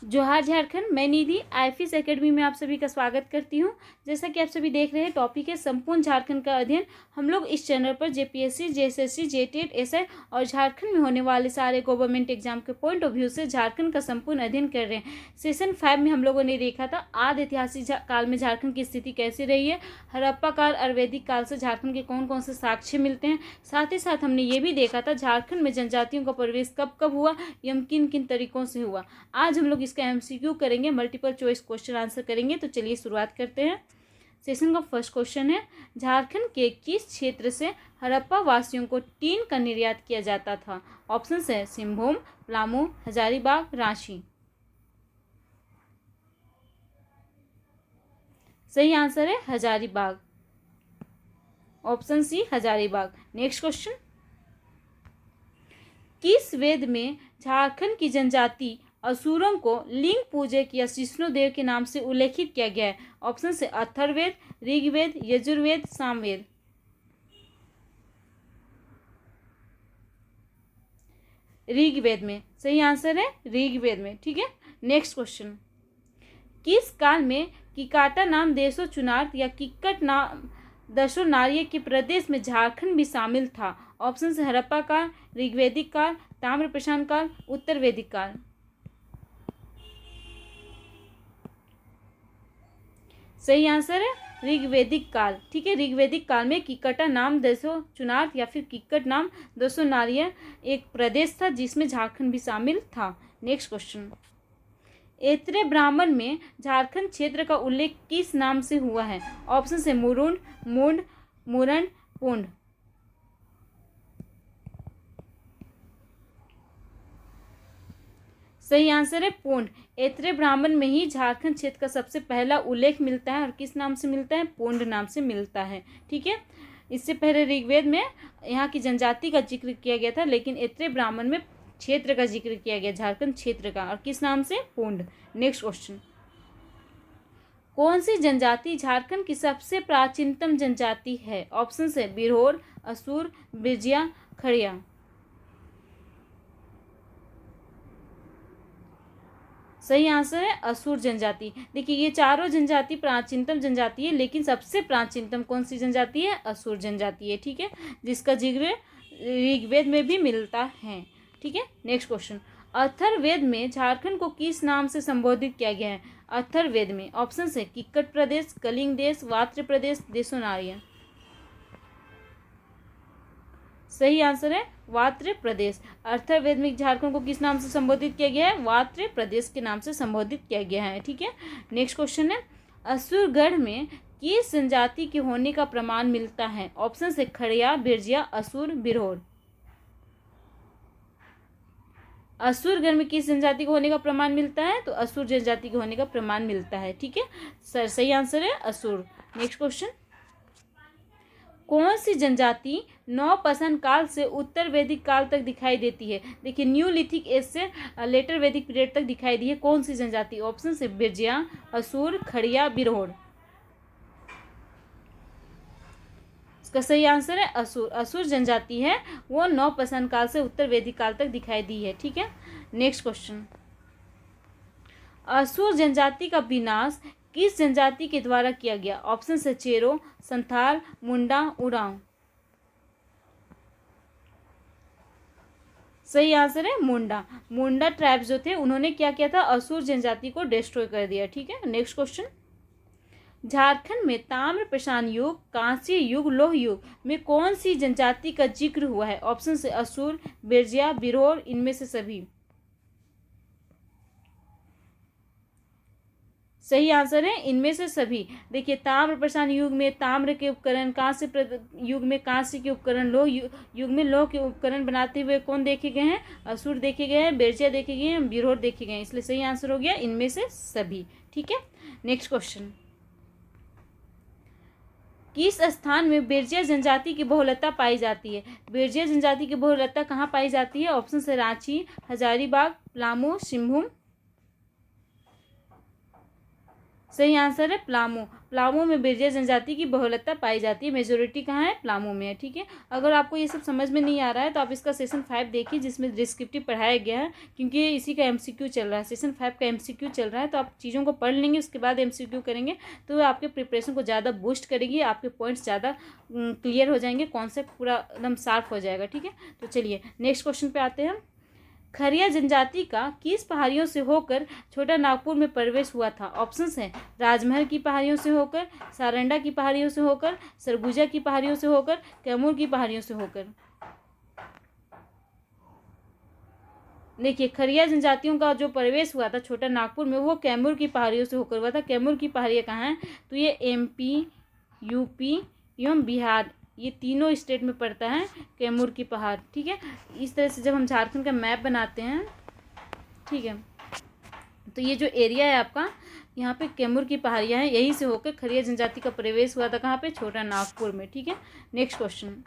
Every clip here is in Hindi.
जोहार झारखंड, मैं निधि आईएफएस एकेडमी में आप सभी का स्वागत करती हूं। जैसा कि आप सभी देख रहे हैं, टॉपिक है संपूर्ण झारखंड का अध्ययन। हम लोग इस चैनल पर जेपीएससी, जेएसएससी, जेटेट, एसआई और झारखंड में होने वाले सारे गवर्नमेंट एग्जाम के पॉइंट ऑफ व्यू से झारखंड का संपूर्ण अध्ययन कर रहे हैं। सेशन 5 में हम लोगों ने देखा था आदि ऐतिहासिक काल में झारखंड की स्थिति कैसी रही है, हड़प्पा काल और वैदिक काल से झारखंड के कौन कौन से साक्ष्य मिलते हैं। साथ ही साथ हमने ये भी देखा था झारखंड में जनजातियों का प्रवेश कब कब हुआ एवं किन किन तरीकों से हुआ। आज हम लोग इसका एमसीक्यू करेंगे, मल्टीपल चॉइस क्वेश्चन आंसर करेंगे। तो चलिए शुरुआत करते हैं। सेशन का फर्स्ट क्वेश्चन है, झारखंड के किस क्षेत्र से हड़प्पा वासियों को टीन का निर्यात किया जाता था? ऑप्शन है सिंहभूम, पलामू, हजारीबाग, रांची। सही आंसर है Hazaribagh, option C Hazaribagh. Next question, किस वेद में झारखंड की जनजाति असुरों को लिंग पूजक या जिष्णुदेव के नाम से उल्लेखित किया गया है? ऑप्शन से अथर्ववेद, ऋग्वेद, यजुर्वेद, सामवेद। ऋग्वेद में सही आंसर है, ऋग्वेद में। ठीक है, नेक्स्ट क्वेश्चन, किस काल में किकाटा नाम देशो चुनार या किक्कट नाम दशो नार्य के प्रदेश में झारखंड भी शामिल था? ऑप्शन से हड़प्पा काल, ऋग्वेदिक काल, ताम्रप्रशांत काल, उत्तर वैदिक काल। सही आंसर है ऋग्वेदिक काल। ठीक है, ऋग्वेदिक काल में किक्कटा नाम दसो चुनार या फिर किक्कट नाम दसो नार्य एक प्रदेश था जिसमें झारखंड भी शामिल था। नेक्स्ट क्वेश्चन, ऐत्रेय ब्राह्मण में झारखंड क्षेत्र का उल्लेख किस नाम से हुआ है? ऑप्शन है मुरुंड, मुंड, मुरंड, पुंड। सही आंसर है पुंड। ऐत्रेय ब्राह्मण में ही झारखंड क्षेत्र का सबसे पहला उल्लेख मिलता है और किस नाम से मिलता है? पुंड नाम से मिलता है। ठीक है, इससे पहले ऋग्वेद में यहाँ की जनजाति का जिक्र किया गया था, लेकिन ऐत्रेय ब्राह्मण में क्षेत्र का जिक्र किया गया, झारखंड क्षेत्र का, और किस नाम से? पुंड। नेक्स्ट क्वेश्चन, कौन सी जनजाति झारखंड की सबसे प्राचीनतम जनजाति है? ऑप्शन है बिरहोर, असुर, बिरजिया, खड़िया। सही आंसर है असुर जनजाति। देखिए, ये चारों जनजाति प्राचीनतम जनजाति है, लेकिन सबसे प्राचीनतम कौन सी जनजाति है? असुर जनजाति है। ठीक है, जिसका जिक्र ऋग्वेद में भी मिलता है। ठीक है, नेक्स्ट क्वेश्चन, अथर्ववेद में झारखंड को किस नाम से संबोधित किया गया है? अथर्ववेद में ऑप्शन है किक्कट प्रदेश, कलिंग देश, वात्र प्रदेश, देशोनार्य। सही आंसर है वात्र प्रदेश। अथर्ववेद में झारखंड को किस नाम से संबोधित किया गया है? वात्र प्रदेश के नाम से संबोधित किया गया है। ठीक है, नेक्स्ट क्वेश्चन है, असुरगढ़ में किस जनजाति के होने का प्रमाण मिलता है? ऑप्शन है खड़िया, बिरजिया, असुर, बिरहोर। असुरगढ़ में किस जनजाति को होने का प्रमाण मिलता है? तो असुर जनजाति के होने का प्रमाण मिलता है। ठीक है सर, सही आंसर है असुर। नेक्स्ट क्वेश्चन, कौन सी जनजाति नवपाषाण काल से उत्तर वैदिक काल तक दिखाई देती है? देखिए, न्यूलिथिक एज से लेटर वैदिक पीरियड तक दिखाई दी है। कौन सी जनजाति? ऑप्शन है बिरजिया, असुर, खड़िया, बिरहोर। इसका सही आंसर है असुर। असुर जनजाति है वो नवपाषाण काल से उत्तर वैदिक काल तक दिखाई दी है। ठीक है, नेक्स्ट क्वेश्चन, असुर जनजाति का विनाश किस जनजाति के द्वारा किया गया? ऑप्शन है चेरो, संथाल, मुंडा, उरांव। सही आंसर है मुंडा। मुंडा ट्राइब जो थे उन्होंने क्या किया था? असुर जनजाति को डिस्ट्रॉय कर दिया। ठीक है, नेक्स्ट क्वेश्चन, झारखंड में ताम्रप्रशांत युग, कांस्य युग, लौह युग में कौन सी जनजाति का जिक्र हुआ है? ऑप्शन है असुर, बिरजिया, बिरहोर, इनमें से सभी। सही आंसर है इनमें से सभी। देखिए, ताम्रप्रशांत युग में ताम्र के उपकरण, कांस्य युग में कांस्य के उपकरण, लौह युग में लौह के उपकरण बनाते हुए कौन देखे गए हैं? असुर देखे गए हैं, बिरजिया देखे गए हैं, बिरहोर देखे गए हैं। इसलिए सही आंसर हो गया इनमें से सभी। ठीक है, नेक्स्ट क्वेश्चन, किस स्थान में बिरजिया जनजाति की बहुलता पाई जाती है? बिरजिया जनजाति की बहुलता कहाँ पाई जाती है? ऑप्शन है रांची, हजारीबाग, पलामू, सिंहभूम। सही आंसर है प्लामू। प्लामू में बिरजा जनजाति की बहुलता पाई जाती है। मेजोरिटी कहाँ है? प्लामू में है। ठीक है, अगर आपको ये सब समझ में नहीं आ रहा है तो आप इसका सेशन 5 देखिए, जिसमें डिस्क्रिप्टिव पढ़ाया गया है, क्योंकि इसी का एमसीक्यू चल रहा है। सेशन 5 का एमसीक्यू चल रहा है, तो आप चीज़ों को पढ़ लेंगे, उसके बाद एमसीक्यू करेंगे तो आपके प्रिपरेशन को ज़्यादा बूस्ट करेगी, आपके पॉइंट्स ज़्यादा क्लियर हो जाएंगे, कॉन्सेप्ट पूरा एकदम शार्प हो जाएगा। ठीक है, तो चलिए नेक्स्ट क्वेश्चन पे आते हैं। खरिया जनजाति का किस पहाड़ियों से होकर छोटा नागपुर में प्रवेश हुआ था? ऑप्शंस हैं राजमहल की पहाड़ियों से होकर, सारंडा की पहाड़ियों से होकर, सरगुजा की पहाड़ियों से होकर, कैमूर की पहाड़ियों से होकर। देखिए, खरिया जनजातियों का जो प्रवेश हुआ था छोटा नागपुर में, वो कैमूर की पहाड़ियों से होकर हुआ था। कैमूर की पहाड़ियाँ कहाँ हैं? तो ये एमपी, यूपी एवं बिहार, ये तीनों स्टेट में पड़ता है कैमूर की पहाड़। ठीक है, इस तरह से जब हम झारखंड का मैप बनाते हैं, ठीक है, तो ये जो एरिया है आपका, यहाँ पे कैमूर की पहाड़ियाँ हैं, यहीं से होकर खरिया जनजाति का प्रवेश हुआ था। कहाँ पे? छोटा नागपुर में। ठीक है, नेक्स्ट क्वेश्चन।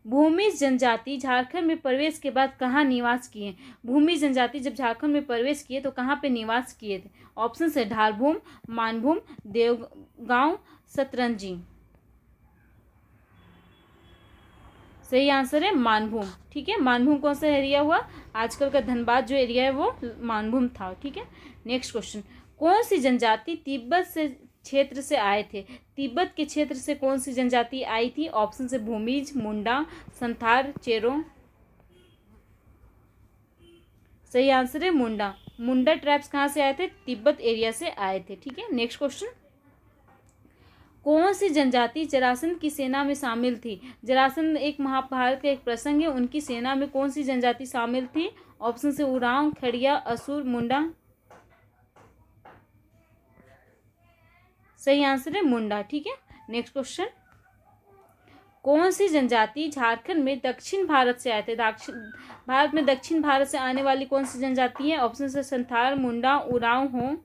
भूमिज जनजाति झारखंड में प्रवेश के बाद कहाँ निवास किए? भूमिज जनजाति जब झारखंड में प्रवेश किए तो कहाँ पे निवास किए थे? ऑप्शन है ढालभूम, मानभूम, देवगांव, सतरंजी। सही आंसर है मानभूम। ठीक है, मानभूम कौन सा एरिया हुआ? आजकल का धनबाद जो एरिया है वो मानभूम था। ठीक है, नेक्स्ट क्वेश्चन। कौन सी जनजाति तिब्बत से क्षेत्र से आए थे? तिब्बत के क्षेत्र से कौन सी जनजाति आई थी? ऑप्शन से भूमिज, मुंडा, संथाल, चेरो। सही आंसर है मुंडा। मुंडा ट्राइब्स कहाँ से आए थे? तिब्बत एरिया से आए थे। ठीक है, नेक्स्ट क्वेश्चन। कौन सी जनजाति जरासंध की सेना में शामिल थी? जरासंध एक महाभारत का एक प्रसंग है, उनकी सेना में कौन सी जनजाति शामिल थी? ऑप्शन से उरांव, खड़िया, असुर, मुंडा। सही आंसर है मुंडा। ठीक है, नेक्स्ट क्वेश्चन। कौन सी जनजाति झारखंड में दक्षिण भारत से आए थे? भारत में दक्षिण भारत से आने वाली कौन सी जनजाति है? ऑप्शन से संथाल, मुंडा, उरांव हो।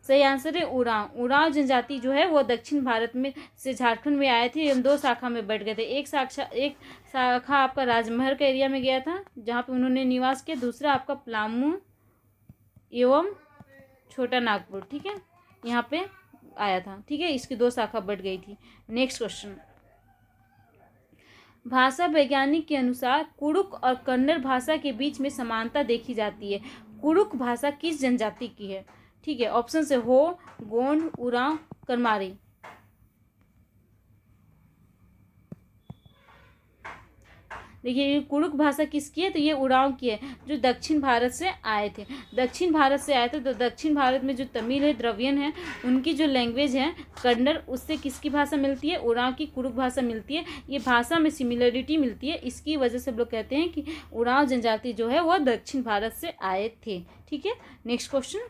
सही आंसर है उरांव। उरांव जनजाति जो है वो दक्षिण भारत में से झारखंड में आए थे, एवं दो शाखा में बढ़ गए थे। एक शाखा आपका राजमहल का एरिया में गया था, जहाँ पे उन्होंने निवास किया। दूसरा आपका पलामू एवं छोटा नागपुर, ठीक है, यहाँ पे आया था। ठीक है, इसकी दो शाखा बढ़ गई थी। Next question. भाषा वैज्ञानिक के अनुसार कुड़ुक और कन्नड़ भाषा के बीच में समानता देखी जाती है। कुड़ुक भाषा किस जनजाति की है? ठीक है, ऑप्शन से हो, गोंड, उरांव, करमारी। देखिए, ये कुड़ुक भाषा किसकी है? तो ये उरांव की है, जो दक्षिण भारत से आए थे। दक्षिण भारत से आए थे, तो दक्षिण भारत में जो तमिल है, द्रविड़ियन है, उनकी जो लैंग्वेज है कन्नड़, उससे किसकी भाषा मिलती है? उरांव की कुड़ुक भाषा मिलती है। ये भाषा में सिमिलरिटी मिलती है, इसकी वजह से हम लोग कहते हैं कि उरांव जनजाति जो है वह दक्षिण भारत से आए थे। ठीक है, next question.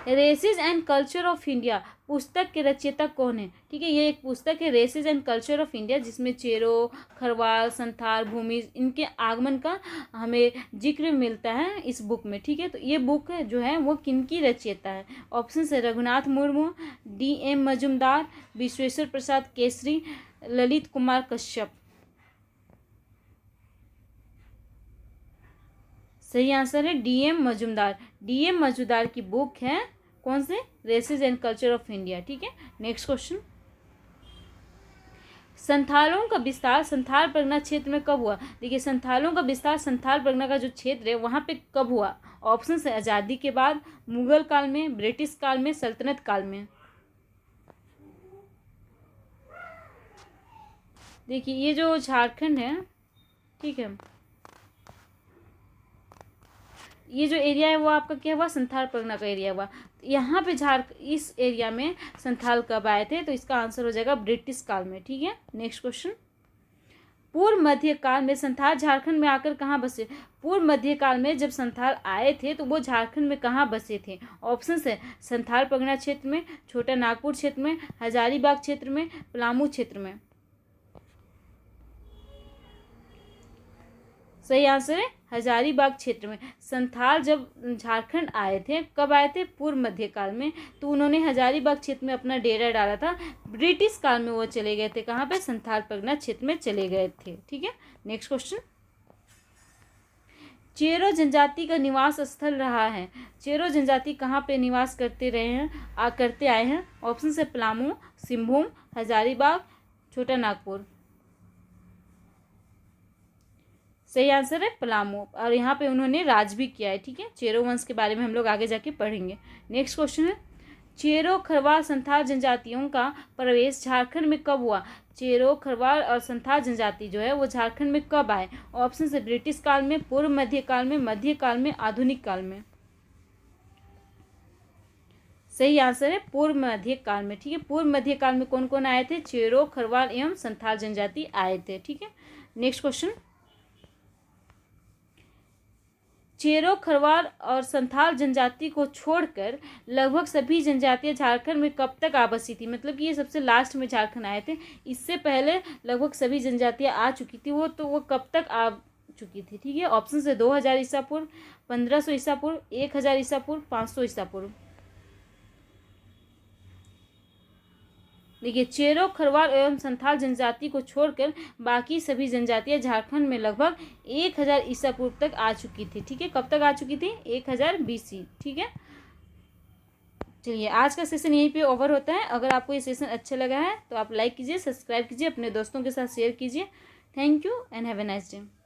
Races and culture of India पुस्तक के रचयिता कौन है? ठीक है, ये एक पुस्तक है races and culture of India, जिसमें चेरो, खरवाल, संथाल, भूमिज, इनके आगमन का हमें जिक्र मिलता है इस बुक में। ठीक है, तो ये बुक जो है वो किनकी रचयिता है? ऑप्शन है रघुनाथ मुर्मू, DM मजुमदार, विश्वेश्वर प्रसाद केसरी, ललित कुमार कश्यप। सही आंसर है DM मजुमदार। DM मजुमदार की बुक है कौन से? Races and culture of India. ठीक है, नेक्स्ट क्वेश्चन। संथालों का विस्तार संथाल परगना क्षेत्र में कब हुआ? देखिए, संथालों का विस्तार संथाल परगना का जो क्षेत्र है वहाँ पे कब हुआ? ऑप्शन है आज़ादी के बाद, मुगल काल में, ब्रिटिश काल में, सल्तनत काल में। देखिए, ये जो झारखंड है, ठीक है, ये जो एरिया है वो आपका क्या हुआ? संथाल परगना का एरिया हुआ। यहाँ पे इस एरिया में संथाल कब आए थे? तो इसका आंसर हो जाएगा ब्रिटिश काल में। ठीक है, नेक्स्ट क्वेश्चन। पूर्व मध्य काल में संथाल झारखंड में आकर कहाँ बसे? पूर्व मध्य काल में जब संथाल आए थे तो वो झारखंड में कहाँ बसे थे? ऑप्शन है संथाल परगना क्षेत्र में, छोटा नागपुर क्षेत्र में, हजारीबाग क्षेत्र में, पलामू क्षेत्र में। सही आंसर है हजारीबाग क्षेत्र में। संथाल जब झारखंड आए थे, कब आए थे? पूर्व मध्यकाल में, तो उन्होंने हजारीबाग क्षेत्र में अपना डेरा डाला था। ब्रिटिश काल में वो चले गए थे कहाँ पे? संथाल परगना क्षेत्र में चले गए थे। ठीक है, नेक्स्ट क्वेश्चन। चेरो जनजाति का निवास स्थल रहा है। चेरो जनजाति कहाँ पे निवास करते रहे हैं करते आए हैं? ऑप्शन से पलामू, सिंहभूम, हजारीबाग, छोटा नागपुर। सही आंसर है पलामू, और यहाँ पे उन्होंने राज भी किया है। ठीक है, चेरो वंश के बारे में हम लोग आगे जाके पढ़ेंगे। नेक्स्ट क्वेश्चन है, चेरो खरवाल संथाल जनजातियों का प्रवेश झारखंड में कब हुआ? चेरो खरवाल और संथाल जनजाति जो है वो झारखंड में कब आए? ऑप्शन से ब्रिटिश काल में, पूर्व मध्य काल में, मध्य काल में, आधुनिक काल में। सही आंसर है पूर्व मध्य काल में। ठीक है, पूर्व मध्य काल में कौन कौन आए थे? चेरो खरवाल एवं संथाल जनजाति आए थे। ठीक है, नेक्स्ट क्वेश्चन, चेरो खरवाल और संथाल जनजाति को छोड़कर लगभग सभी जनजातियां झारखंड में कब तक आबसी थी? मतलब कि ये सबसे लास्ट में झारखंड आए थे, इससे पहले लगभग सभी जनजातियां आ चुकी थी। वो कब तक आ चुकी थी? ठीक है, ऑप्शन से 2000 ईसा पूर्व, 1500 ईसा पूर्व, 1000 ईसा पूर्व, 500 ईसा पूर्व। देखिए, चेरो खरवाल एवं संथाल जनजाति को छोड़कर बाकी सभी जनजातियां झारखंड में लगभग 1000 ईसा पूर्व तक आ चुकी थी। ठीक है, कब तक आ चुकी थी? 1000 BC। ठीक है, चलिए आज का सेशन यहीं पे ओवर होता है। अगर आपको ये सेशन अच्छा लगा है तो आप लाइक कीजिए, सब्सक्राइब कीजिए, अपने दोस्तों के साथ शेयर कीजिए। Thank you and have a nice day.